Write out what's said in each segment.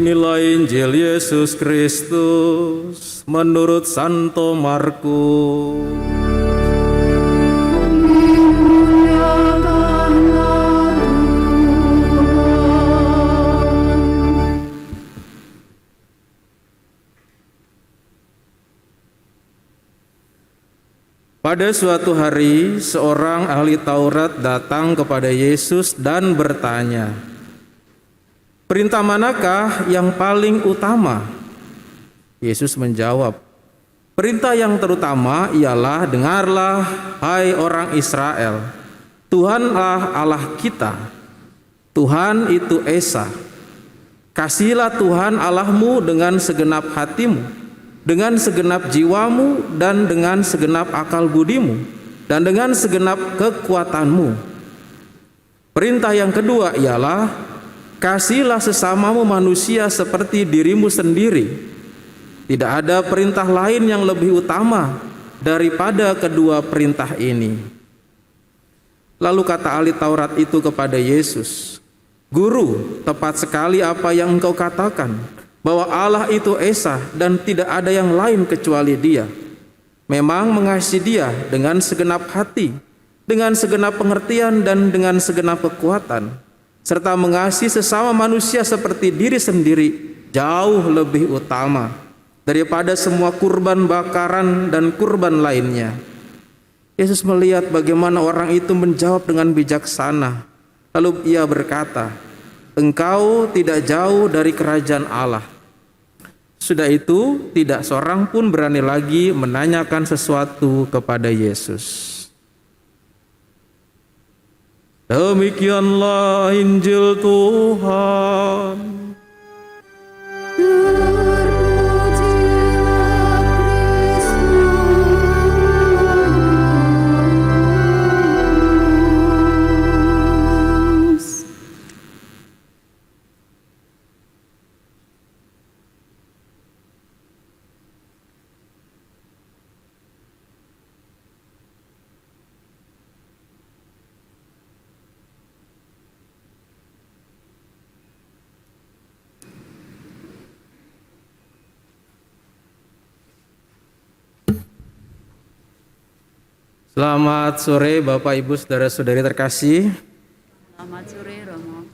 Inilah Injil Yesus Kristus menurut Santo Markus. Pada suatu hari, seorang ahli Taurat datang kepada Yesus dan bertanya, "Perintah manakah yang paling utama?" Yesus menjawab, "Perintah yang terutama ialah, dengarlah, hai orang Israel, Tuhanlah Allah kita, Tuhan itu Esa. Kasihilah Tuhan Allahmu dengan segenap hatimu, dengan segenap jiwamu, dan dengan segenap akal budimu, dan dengan segenap kekuatanmu. Perintah yang kedua ialah, kasihilah sesamamu manusia seperti dirimu sendiri. Tidak ada perintah lain yang lebih utama daripada kedua perintah ini." Lalu kata ahli Taurat itu kepada Yesus, "Guru, tepat sekali apa yang engkau katakan, bahwa Allah itu Esa dan tidak ada yang lain kecuali Dia. Memang mengasihi Dia dengan segenap hati, dengan segenap pengertian, dan dengan segenap kekuatan, serta mengasihi sesama manusia seperti diri sendiri jauh lebih utama daripada semua kurban bakaran dan kurban lainnya." Yesus melihat bagaimana orang itu menjawab dengan bijaksana. Lalu Ia berkata, "Engkau tidak jauh dari kerajaan Allah." Sudah itu, tidak seorang pun berani lagi menanyakan sesuatu kepada Yesus. Demikianlah Injil Tuhan. Selamat sore Bapak Ibu Saudara-saudari terkasih. Selamat sore Romo.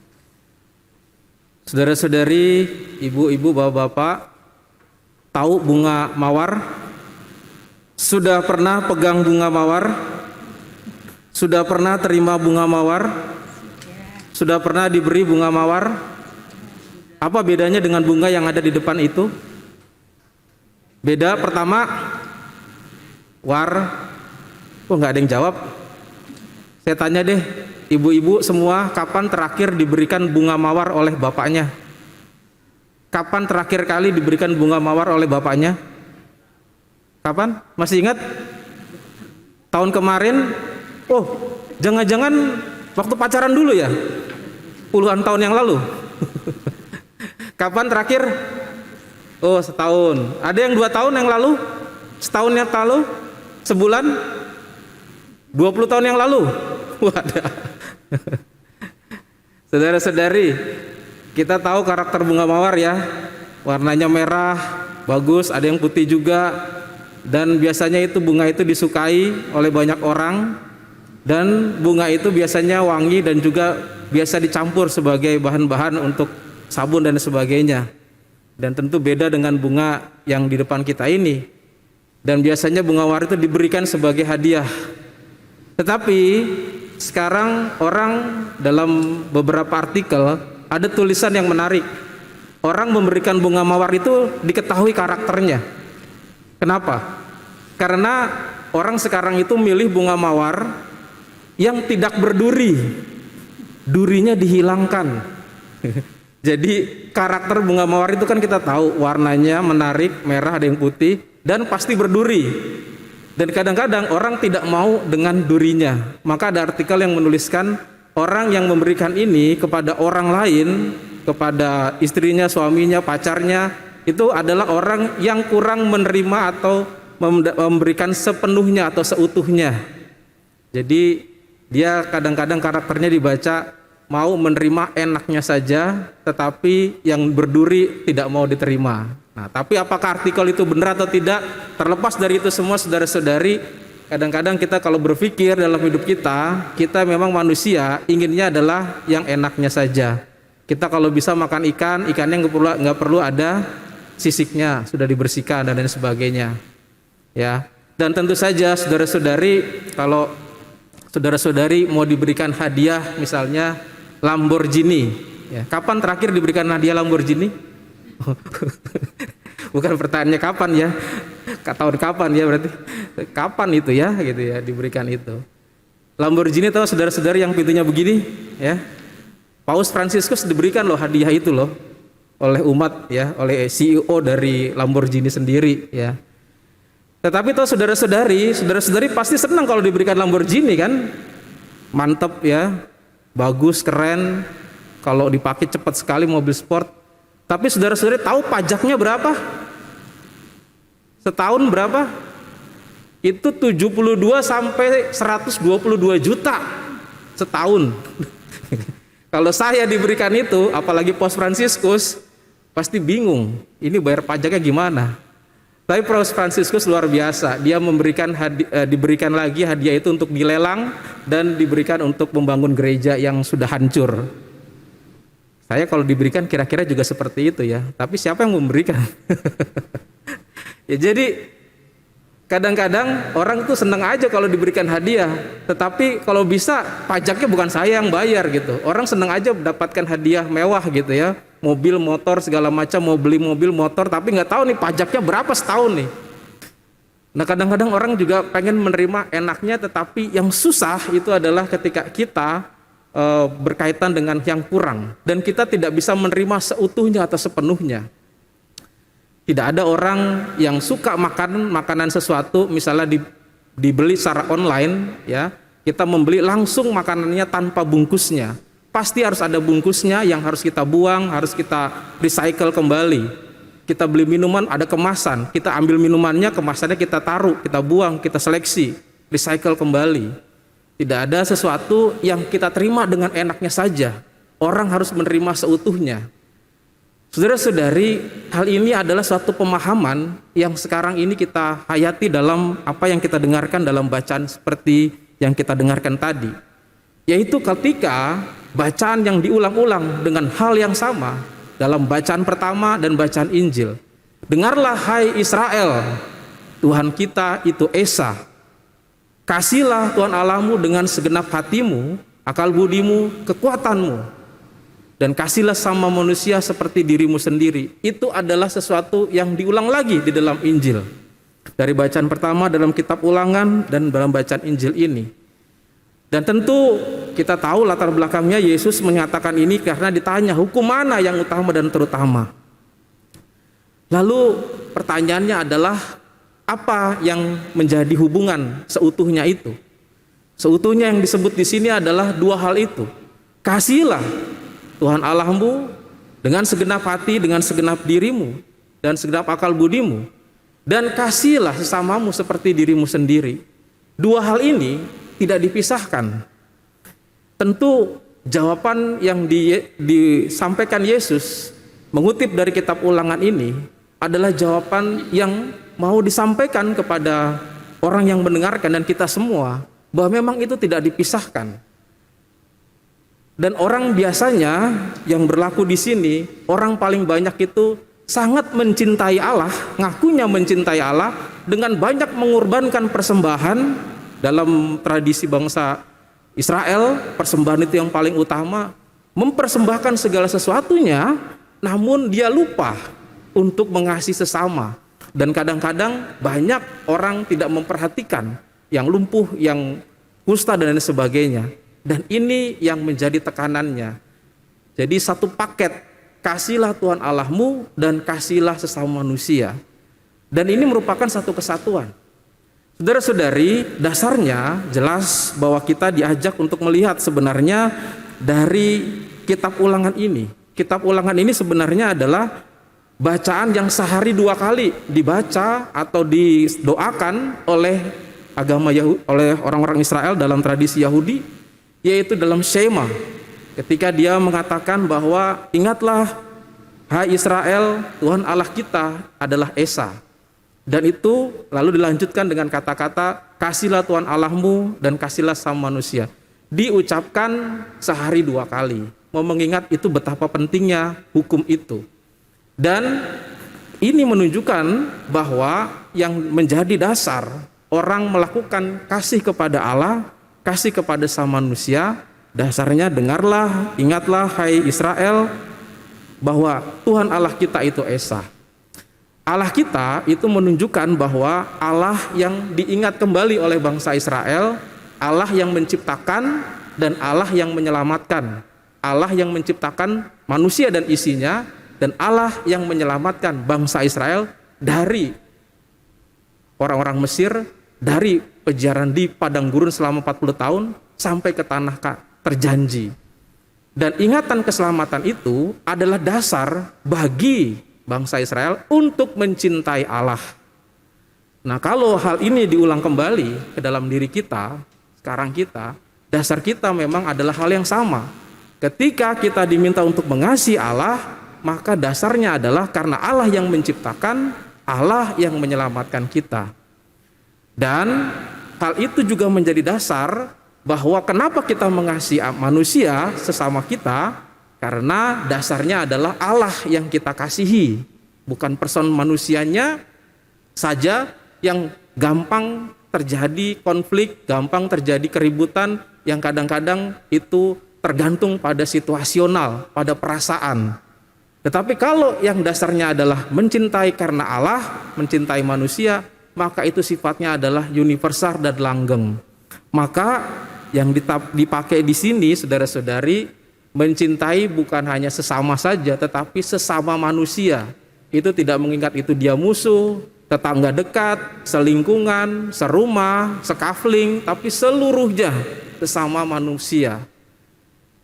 Saudara-saudari, ibu-ibu, bapak-bapak, tahu bunga mawar? Sudah pernah pegang bunga mawar? Sudah pernah terima bunga mawar? Sudah pernah diberi bunga mawar? Apa bedanya dengan bunga yang ada di depan itu? Beda pertama, nggak ada yang jawab. Saya tanya deh, ibu-ibu semua, kapan terakhir diberikan bunga mawar oleh bapaknya? Kapan terakhir kali diberikan bunga mawar oleh bapaknya? Kapan? Masih ingat? Tahun kemarin? Oh, jangan-jangan waktu pacaran dulu ya? Puluhan tahun yang lalu. Kapan terakhir? Oh, setahun. Ada yang 2 tahun yang lalu? Setahun yang lalu? Sebulan? 20 tahun yang lalu. Wadah. Saudara-saudari, kita tahu karakter bunga mawar ya. Warnanya merah, bagus, ada yang putih juga. Dan biasanya itu bunga itu disukai oleh banyak orang. Dan bunga itu biasanya wangi dan juga biasa dicampur sebagai bahan-bahan untuk sabun dan sebagainya. Dan tentu beda dengan bunga yang di depan kita ini. Dan biasanya bunga mawar itu diberikan sebagai hadiah. Tetapi sekarang orang dalam beberapa artikel ada tulisan yang menarik. Orang memberikan bunga mawar itu diketahui karakternya. Kenapa? Karena orang sekarang itu milih bunga mawar yang tidak berduri. Durinya dihilangkan. Jadi karakter bunga mawar itu kan kita tahu warnanya menarik, merah, ada yang putih, dan pasti berduri. Dan kadang-kadang orang tidak mau dengan durinya. Maka ada artikel yang menuliskan orang yang memberikan ini kepada orang lain, kepada istrinya, suaminya, pacarnya, itu adalah orang yang kurang menerima atau memberikan sepenuhnya atau seutuhnya. Jadi dia kadang-kadang karakternya dibaca mau menerima enaknya saja, tetapi yang berduri tidak mau diterima. Nah, tapi apakah artikel itu benar atau tidak? Terlepas dari itu semua, saudara-saudari, kadang-kadang kita kalau berpikir dalam hidup kita memang manusia inginnya adalah yang enaknya saja. Kita kalau bisa makan ikannya nggak perlu ada sisiknya, sudah dibersihkan dan lain sebagainya. Ya, dan tentu saja saudara-saudari, kalau saudara-saudari mau diberikan hadiah misalnya Lamborghini, ya, kapan terakhir diberikan hadiah Lamborghini? Bukan pertanyaannya kapan ya, tahun kapan ya, berarti kapan itu ya, gitu ya, diberikan itu. Lamborghini, tahu saudara-saudari yang pintunya begini, ya. Paus Fransiskus diberikan loh hadiah itu loh oleh umat, ya, oleh CEO dari Lamborghini sendiri, ya. Tetapi tahu saudara-saudari pasti senang kalau diberikan Lamborghini kan, mantep ya, bagus, keren, kalau dipakai cepat sekali, mobil sport. Tapi saudara-saudari tahu pajaknya berapa? Setahun berapa? Itu 72 sampai 122 juta setahun. Kalau saya diberikan itu, apalagi Paus Fransiskus, pasti bingung, ini bayar pajaknya gimana? Tapi Paus Fransiskus luar biasa, dia diberikan lagi hadiah itu untuk dilelang dan diberikan untuk membangun gereja yang sudah hancur. Saya kalau diberikan kira-kira juga seperti itu ya, tapi siapa yang memberikan? Ya, jadi kadang-kadang orang tuh senang aja kalau diberikan hadiah, tetapi kalau bisa pajaknya bukan saya yang bayar gitu. Orang senang aja mendapatkan hadiah mewah gitu ya, mobil, motor, segala macam, mau beli mobil, motor, tapi nggak tahu nih pajaknya berapa setahun nih. Nah, kadang-kadang orang juga pengen menerima enaknya, tetapi yang susah itu adalah ketika kita berkaitan dengan yang kurang, dan kita tidak bisa menerima seutuhnya atau sepenuhnya. Tidak ada orang yang suka makanan sesuatu, misalnya dibeli secara online, ya, kita membeli langsung makanannya tanpa bungkusnya. Pasti harus ada bungkusnya yang harus kita buang, harus kita recycle kembali. Kita beli minuman ada kemasan, kita ambil minumannya, kemasannya kita taruh, kita buang, kita seleksi, recycle kembali. Tidak ada sesuatu yang kita terima dengan enaknya saja. Orang harus menerima seutuhnya. Saudara-saudari, hal ini adalah suatu pemahaman yang sekarang ini kita hayati dalam apa yang kita dengarkan dalam bacaan seperti yang kita dengarkan tadi. Yaitu ketika bacaan yang diulang-ulang dengan hal yang sama dalam bacaan pertama dan bacaan Injil. Dengarlah hai Israel, Tuhan kita itu Esa. Kasihlah Tuhan Allahmu dengan segenap hatimu, akal budimu, kekuatanmu. Dan kasihlah sama manusia seperti dirimu sendiri. Itu adalah sesuatu yang diulang lagi di dalam Injil. Dari bacaan pertama dalam kitab Ulangan dan dalam bacaan Injil ini. Dan tentu kita tahu latar belakangnya Yesus menyatakan ini karena ditanya hukum mana yang utama dan terutama. Lalu pertanyaannya adalah apa yang menjadi hubungan seutuhnya itu? Seutuhnya yang disebut di sini adalah dua hal itu. Kasihlah Tuhan Allahmu dengan segenap hati, dengan segenap dirimu, dan segenap akal budimu, dan kasihlah sesamamu seperti dirimu sendiri. Dua hal ini tidak dipisahkan. Tentu jawaban yang disampaikan Yesus mengutip dari kitab Ulangan ini adalah jawaban yang mau disampaikan kepada orang yang mendengarkan dan kita semua, bahwa memang itu tidak dipisahkan. Dan orang biasanya yang berlaku di sini, orang paling banyak itu sangat mencintai Allah, ngakunya mencintai Allah dengan banyak mengorbankan persembahan. Dalam tradisi bangsa Israel, persembahan itu yang paling utama, mempersembahkan segala sesuatunya, namun dia lupa untuk mengasihi sesama. Dan kadang-kadang banyak orang tidak memperhatikan yang lumpuh, yang kusta dan lain sebagainya. Dan ini yang menjadi tekanannya. Jadi satu paket, kasihlah Tuhan Allahmu dan kasihlah sesama manusia. Dan ini merupakan satu kesatuan. Saudara-saudari, dasarnya jelas bahwa kita diajak untuk melihat sebenarnya dari kitab Ulangan ini. Kitab Ulangan ini sebenarnya adalah bacaan yang sehari 2 kali dibaca atau didoakan oleh oleh orang-orang Israel dalam tradisi Yahudi, yaitu dalam Shema. ketika dia mengatakan bahwa ingatlah hai Israel, Tuhan Allah kita adalah Esa. Dan itu lalu dilanjutkan dengan kata-kata kasihlah Tuhan Allahmu dan kasihlah sama manusia. Diucapkan sehari 2 kali. Mau mengingat itu betapa pentingnya hukum itu. Dan ini menunjukkan bahwa yang menjadi dasar orang melakukan kasih kepada Allah, kasih kepada sama manusia, dasarnya dengarlah, ingatlah hai Israel, bahwa Tuhan Allah kita itu Esa. Allah kita itu menunjukkan bahwa Allah yang diingat kembali oleh bangsa Israel, Allah yang menciptakan dan Allah yang menyelamatkan. Allah yang menciptakan manusia dan isinya, dan Allah yang menyelamatkan bangsa Israel dari orang-orang Mesir, dari pejaran di padang gurun selama 40 tahun sampai ke tanah terjanji. Dan ingatan keselamatan itu adalah dasar bagi bangsa Israel untuk mencintai Allah. Nah, kalau hal ini diulang kembali ke dalam diri kita, sekarang kita, dasar kita memang adalah hal yang sama. Ketika kita diminta untuk mengasihi Allah, maka dasarnya adalah karena Allah yang menciptakan, Allah yang menyelamatkan kita. Dan hal itu juga menjadi dasar bahwa kenapa kita mengasihi manusia sesama kita, karena dasarnya adalah Allah yang kita kasihi, bukan person manusianya saja yang gampang terjadi konflik, gampang terjadi keributan yang kadang-kadang itu tergantung pada situasional, pada perasaan. Tetapi kalau yang dasarnya adalah mencintai karena Allah, mencintai manusia, maka itu sifatnya adalah universal dan langgeng. Maka yang dipakai di sini, saudara-saudari, mencintai bukan hanya sesama saja, tetapi sesama manusia. Itu tidak mengingat itu dia musuh, tetangga dekat, selingkungan, serumah, sekafling, tapi seluruhnya sesama manusia.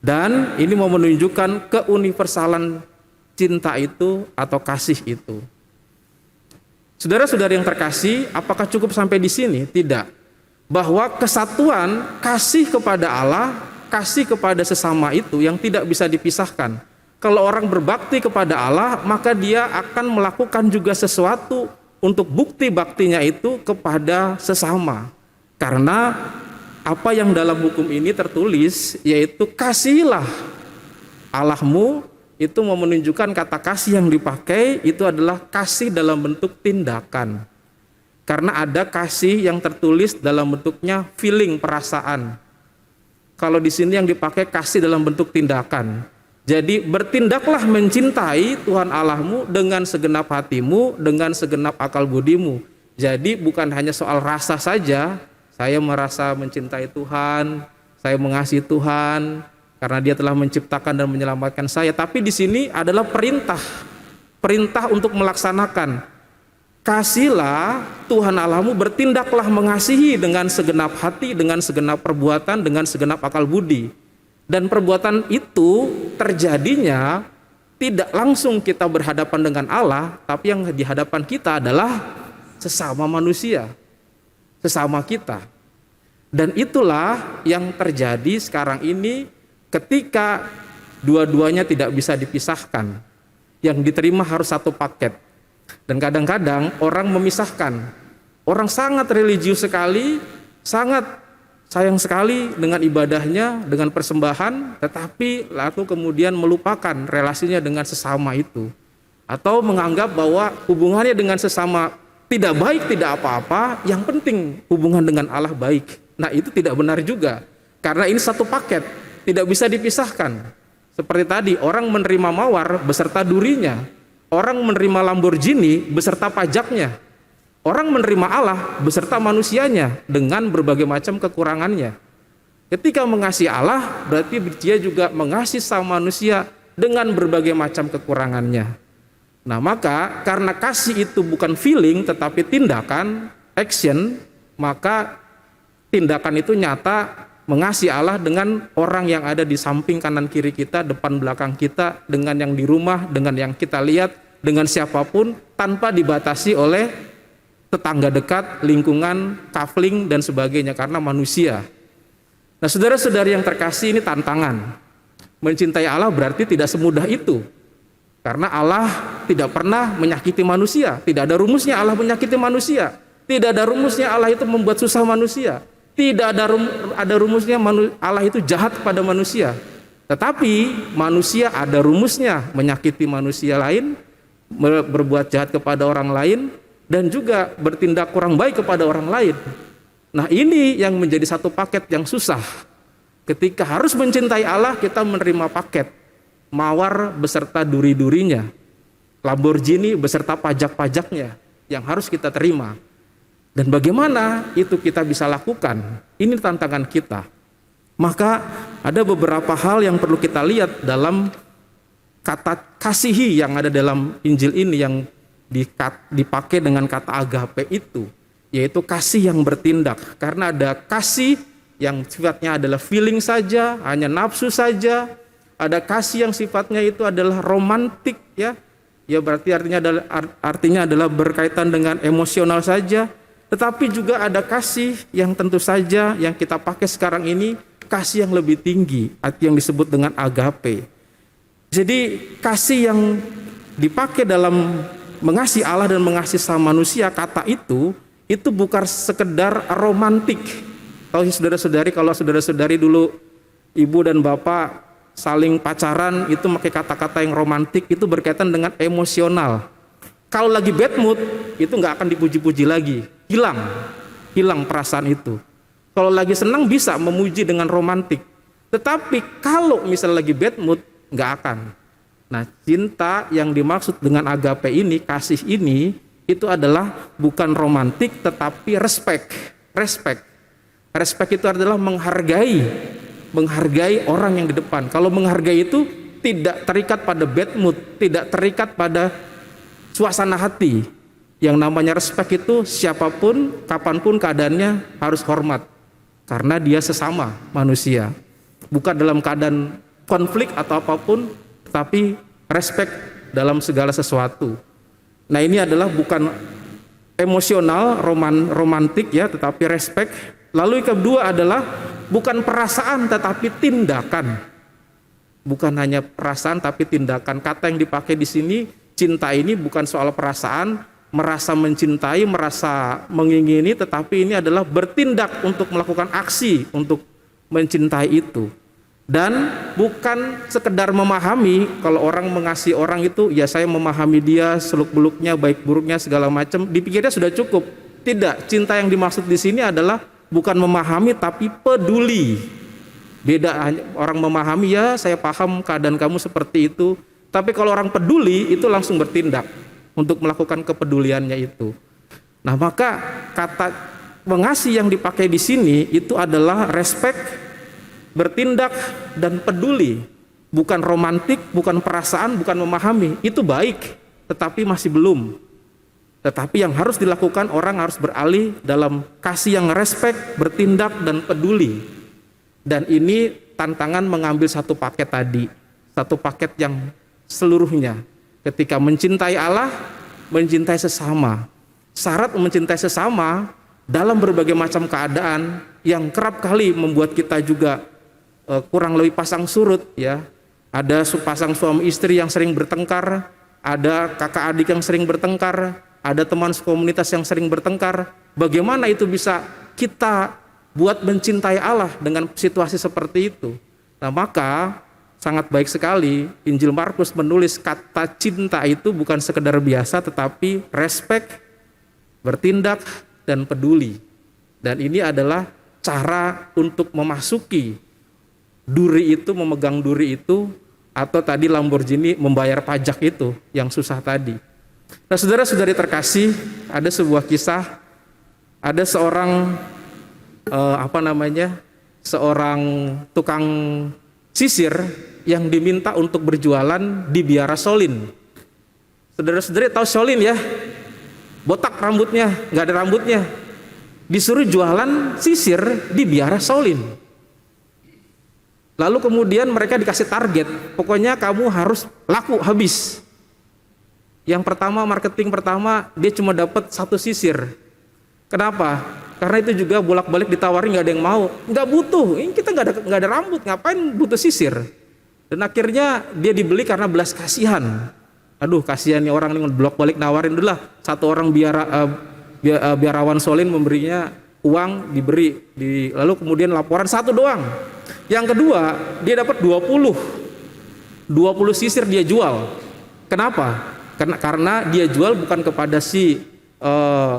Dan ini mau menunjukkan keuniversalan cinta itu atau kasih itu. Saudara-saudari yang terkasih, apakah cukup sampai di sini? Tidak. Bahwa kesatuan kasih kepada Allah, kasih kepada sesama itu yang tidak bisa dipisahkan. Kalau orang berbakti kepada Allah, maka dia akan melakukan juga sesuatu untuk bukti baktinya itu kepada sesama. Karena apa yang dalam hukum ini tertulis, yaitu kasihilah Allahmu, itu mau menunjukkan kata kasih yang dipakai itu adalah kasih dalam bentuk tindakan. Karena ada kasih yang tertulis dalam bentuknya feeling, perasaan. Kalau di sini yang dipakai kasih dalam bentuk tindakan. Jadi bertindaklah mencintai Tuhan Allahmu dengan segenap hatimu, dengan segenap akal budimu. Jadi bukan hanya soal rasa saja, saya merasa mencintai Tuhan, saya mengasihi Tuhan karena Dia telah menciptakan dan menyelamatkan saya. Tapi di sini adalah perintah, perintah untuk melaksanakan. Kasihlah Tuhan Allahmu, bertindaklah mengasihi dengan segenap hati, dengan segenap perbuatan, dengan segenap akal budi. Dan perbuatan itu terjadinya tidak langsung kita berhadapan dengan Allah, tapi yang di hadapan kita adalah sesama manusia, sesama kita. Dan itulah yang terjadi sekarang ini ketika dua-duanya tidak bisa dipisahkan. Yang diterima harus satu paket. Dan kadang-kadang orang memisahkan. Orang sangat religius sekali, sangat sayang sekali dengan ibadahnya, dengan persembahan, tetapi lalu kemudian melupakan relasinya dengan sesama itu. Atau menganggap bahwa hubungannya dengan sesama tidak baik, tidak apa-apa, yang penting hubungan dengan Allah baik. Nah, itu tidak benar juga. Karena ini satu paket, tidak bisa dipisahkan. Seperti tadi, orang menerima mawar beserta durinya. Orang menerima Lamborghini beserta pajaknya. Orang menerima Allah beserta manusianya dengan berbagai macam kekurangannya. Ketika mengasihi Allah, berarti dia juga mengasihi sama manusia dengan berbagai macam kekurangannya. Nah, maka karena kasih itu bukan feeling tetapi tindakan, action, maka tindakan itu nyata mengasihi Allah dengan orang yang ada di samping kanan kiri kita, depan belakang kita, dengan yang di rumah, dengan yang kita lihat, dengan siapapun, tanpa dibatasi oleh tetangga dekat, lingkungan, kafling, dan sebagainya, karena manusia. Nah, saudara-saudari yang terkasih, ini tantangan. Mencintai Allah berarti tidak semudah itu. Karena Allah tidak pernah menyakiti manusia. Tidak ada rumusnya Allah menyakiti manusia. Tidak ada rumusnya Allah itu membuat susah manusia. Tidak ada rumusnya Allah itu jahat kepada manusia. Tetapi manusia ada rumusnya, menyakiti manusia lain, berbuat jahat kepada orang lain, dan juga bertindak kurang baik kepada orang lain. Nah, ini yang menjadi satu paket yang susah. Ketika harus mencintai Allah, kita menerima paket mawar beserta duri-durinya, Lamborghini beserta pajak-pajaknya yang harus kita terima. Dan bagaimana itu kita bisa lakukan? Ini tantangan kita. Maka ada beberapa hal yang perlu kita lihat dalam kata kasihi yang ada dalam Injil ini, yang dipakai dengan kata agape itu, yaitu kasih yang bertindak. Karena ada kasih yang sifatnya adalah feeling saja, hanya nafsu saja. Ada kasih yang sifatnya itu adalah romantik, ya berarti artinya adalah berkaitan dengan emosional saja. Tetapi juga ada kasih yang tentu saja yang kita pakai sekarang ini, kasih yang lebih tinggi, yang disebut dengan agape. Jadi kasih yang dipakai dalam mengasihi Allah dan mengasihi sama manusia, kata itu bukan sekedar romantik. Tahu saudara-saudari, kalau saudara-saudari dulu ibu dan bapak saling pacaran itu pakai kata-kata yang romantik, itu berkaitan dengan emosional. Kalau lagi bad mood itu nggak akan dipuji-puji lagi, hilang perasaan itu. Kalau lagi senang bisa memuji dengan romantik, tetapi kalau misalnya lagi bad mood nggak akan. Nah, cinta yang dimaksud dengan agape ini, kasih ini, itu adalah bukan romantik tetapi respect. Respect itu adalah menghargai orang yang di depan. Kalau menghargai itu tidak terikat pada bad mood, tidak terikat pada suasana hati. Yang namanya respect itu siapapun, kapanpun keadaannya harus hormat. Karena dia sesama manusia. Bukan dalam keadaan konflik atau apapun, tapi respect dalam segala sesuatu. Nah, ini adalah bukan emosional, romantik ya, tetapi respect. Lalu yang kedua adalah bukan perasaan tetapi tindakan. Bukan hanya perasaan tapi tindakan. Kata yang dipakai di sini, cinta ini bukan soal perasaan, merasa mencintai, merasa mengingini, tetapi ini adalah bertindak untuk melakukan aksi untuk mencintai itu. Dan bukan sekedar memahami. Kalau orang mengasihi orang itu, ya saya memahami dia, seluk-beluknya, baik buruknya, segala macam, dipikirnya sudah cukup. Tidak, cinta yang dimaksud di sini adalah bukan memahami tapi peduli. Beda, orang memahami, ya saya paham keadaan kamu seperti itu. Tapi kalau orang peduli itu langsung bertindak untuk melakukan kepeduliannya itu. Nah, maka kata mengasihi yang dipakai di sini itu adalah respect, bertindak dan peduli. Bukan romantik, bukan perasaan, bukan memahami. Itu baik, tetapi masih belum. Tetapi yang harus dilakukan, orang harus beralih dalam kasih yang respect, bertindak dan peduli. Dan ini tantangan mengambil satu paket tadi, satu paket yang seluruhnya. Ketika mencintai Allah, mencintai sesama. Syarat mencintai sesama dalam berbagai macam keadaan yang kerap kali membuat kita juga kurang lebih pasang surut, ya. Ada pasang suami istri yang sering bertengkar, ada kakak adik yang sering bertengkar, ada teman komunitas yang sering bertengkar. Bagaimana itu bisa kita buat mencintai Allah dengan situasi seperti itu? Nah, maka sangat baik sekali Injil Markus menulis kata cinta itu bukan sekedar biasa, tetapi respect, bertindak dan peduli. Dan ini adalah cara untuk memasuki duri itu, memegang duri itu, atau tadi Lamborghini membayar pajak itu yang susah tadi. Nah, saudara-saudari terkasih, ada sebuah kisah, ada seorang seorang tukang sisir yang diminta untuk berjualan di Biara Solin. Saudara-saudari tahu Solin ya? Botak rambutnya, nggak ada rambutnya. Disuruh jualan sisir di Biara Solin. Lalu kemudian mereka dikasih target, pokoknya kamu harus laku habis. Yang pertama, marketing pertama, dia cuma dapat 1 sisir. Kenapa? Karena itu juga bolak-balik ditawarin, nggak ada yang mau. Nggak butuh, ini kita nggak ada rambut, ngapain butuh sisir? Dan akhirnya dia dibeli karena belas kasihan. Aduh, kasihan nih orang ini bolak-balik nawarin dulu lah. Satu orang biarawan Solin memberinya uang, lalu kemudian laporan satu doang. Yang kedua, dia dapat 20 sisir dia jual. Kenapa? Karena dia jual bukan kepada si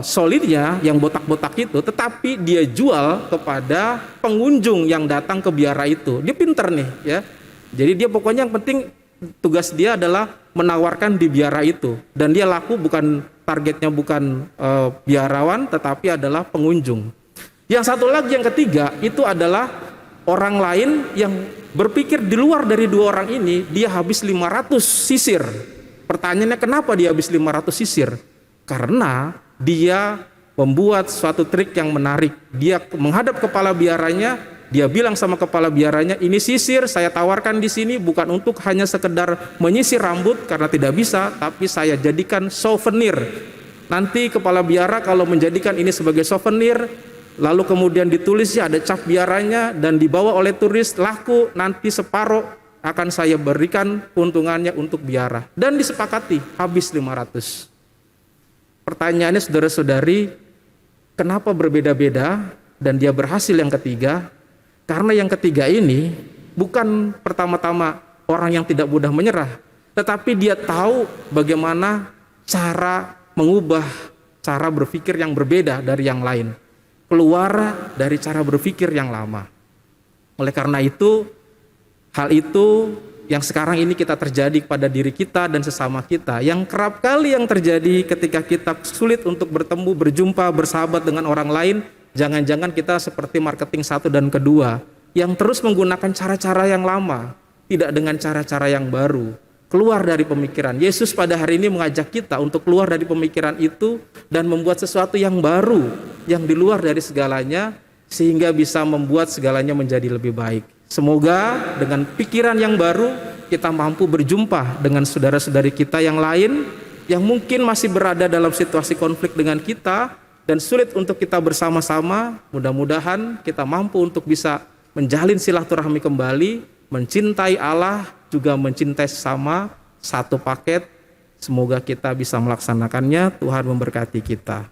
Solinnya yang botak-botak itu, tetapi dia jual kepada pengunjung yang datang ke biara itu. Dia pinter nih ya. Jadi dia pokoknya yang penting tugas dia adalah menawarkan di biara itu, dan dia laku targetnya bukan biarawan tetapi adalah pengunjung. Yang satu lagi, yang ketiga, itu adalah orang lain yang berpikir di luar dari dua orang ini. Dia habis 500 sisir. Pertanyaannya, kenapa dia habis 500 sisir? Karena dia membuat suatu trik yang menarik. Dia menghadap kepala biaranya, dia bilang sama kepala biaranya, ini sisir saya tawarkan di sini bukan untuk hanya sekedar menyisir rambut karena tidak bisa, tapi saya jadikan souvenir. Nanti kepala biara kalau menjadikan ini sebagai souvenir, lalu kemudian ditulisnya ada cap biaranya dan dibawa oleh turis, laku, nanti separuh akan saya berikan keuntungannya untuk biara. Dan disepakati, habis 500. Pertanyaannya saudara-saudari, kenapa berbeda-beda dan dia berhasil yang ketiga? Karena yang ketiga ini bukan pertama-tama orang yang tidak mudah menyerah, tetapi dia tahu bagaimana cara mengubah cara berpikir yang berbeda dari yang lain, keluar dari cara berpikir yang lama. Oleh karena itu, hal itu yang sekarang ini kita terjadi pada diri kita dan sesama kita, yang kerap kali yang terjadi ketika kita sulit untuk bertemu, berjumpa, bersahabat dengan orang lain. Jangan-jangan kita seperti marketing satu dan kedua, yang terus menggunakan cara-cara yang lama, tidak dengan cara-cara yang baru. Keluar dari pemikiran. Yesus pada hari ini mengajak kita untuk keluar dari pemikiran itu dan membuat sesuatu yang baru, yang di luar dari segalanya, sehingga bisa membuat segalanya menjadi lebih baik. Semoga dengan pikiran yang baru kita mampu berjumpa dengan saudara-saudari kita yang lain yang mungkin masih berada dalam situasi konflik dengan kita dan sulit untuk kita bersama-sama. Mudah-mudahan kita mampu untuk bisa menjalin silaturahmi kembali, mencintai Allah, juga mencintai sesama, satu paket. Semoga kita bisa melaksanakannya. Tuhan memberkati kita.